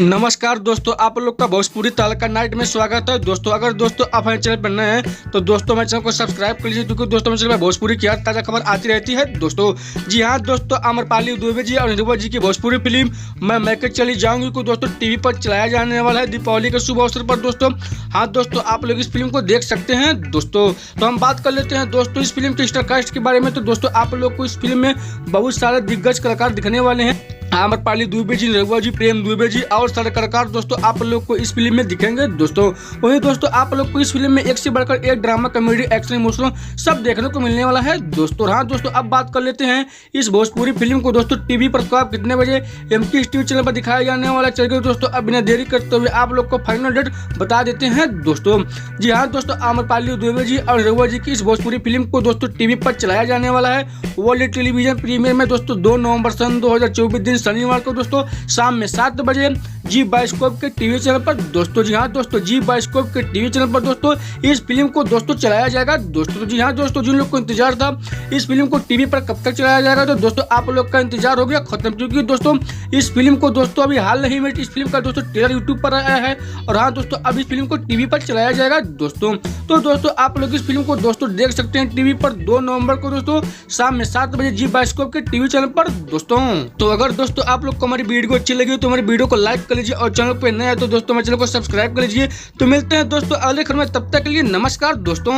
नमस्कार दोस्तों, आप लोग का भोजपुरी तड़का नाइट में स्वागत है। दोस्तों अगर दोस्तों आप हमारे चैनल पर नए हैं तो दोस्तों मेरे चैनल को सब्सक्राइब कर लीजिए, क्योंकि दोस्तों मेरे चैनल में भोजपुरी की हर ताज़ा खबर आती रहती है। दोस्तों जी हाँ दोस्तों, आम्रपाली दुबे जी और निरुपा जी की भोजपुरी फिल्म मैं मैके चली जाऊंगी को दोस्तों टीवी पर चलाया जाने वाला है दीपावली के शुभ अवसर पर। दोस्तों हाँ दोस्तों, आप लोग इस फिल्म को देख सकते हैं। दोस्तों तो हम बात कर लेते हैं दोस्तों इस फिल्म के स्टारकास्ट के बारे में। तो दोस्तों आप लोग को इस फिल्म में बहुत सारे दिग्गज कलाकार दिखने वाले हैं। आम्रपाली दुबे जी, निरुपा जी, प्रेम दुबे जी और सारे कलाकार दोस्तों आप लोग को इस फिल्म में दिखेंगे। दोस्तों वही दोस्तों आप लोग को इस फिल्म में एक से बढ़कर एक ड्रामा, कॉमेडी, एक्शन, इमोशनल सब देखने को मिलने वाला है। दोस्तों हाँ दोस्तों, अब बात कर लेते हैं इस भोजपुरी फिल्म को दोस्तों टीवी पर कब कितने बजे MK टीवी चैनल पर दिखाया जाने वाला। चलिए दोस्तों अब बिना देरी करते हुए आप लोग को फाइनल डेट बता देते हैं। दोस्तों जी हाँ दोस्तों, आम्रपाली दुबे जी और निरुपा जी की इस भोजपुरी फिल्म को दोस्तों टीवी पर चलाया जाने वाला है वर्ल्ड टेलीविजन प्रीमियर में दोस्तों 2 नवंबर सन 2024 दिन शनिवार को दोस्तों शाम में 7 बजे जी बायोस्कोप के टीवी चैनल पर। दोस्तों जी हाँ दोस्तों, जी बायोस्कोप के टीवी चैनल पर दोस्तों इस फिल्म को दोस्तों चलाया जाएगा। दोस्तों जी हाँ दोस्तों, जिन लोग को इंतजार था इस फिल्म को टीवी पर कब तक चलाया जाएगा, तो दोस्तों आप लोग का इंतजार हो गया खत्म, क्योंकि दोस्तों इस फिल्म को दोस्तों अभी हाल ही में इस फिल्म का दोस्तों ट्रेलर यूट्यूब पर आया है। और हाँ दोस्तों, अब इस फिल्म को टीवी पर चलाया जाएगा। दोस्तों तो दोस्तों आप लोग इस फिल्म को दोस्तों देख सकते हैं टीवी पर 2 नवंबर को दोस्तों शाम में 7 बजे जी बायोस्कोप के टीवी चैनल पर। दोस्तों तो अगर दोस्तों आप लोग को हमारी वीडियो अच्छी लगी तो हमारी वीडियो को लाइक कर लीजिए, और चैनल पे नए हैं तो दोस्तों हमारे चैनल को सब्सक्राइब कर लीजिए। तो मिलते हैं दोस्तों अगले खबर में, तब तक के लिए नमस्कार दोस्तों।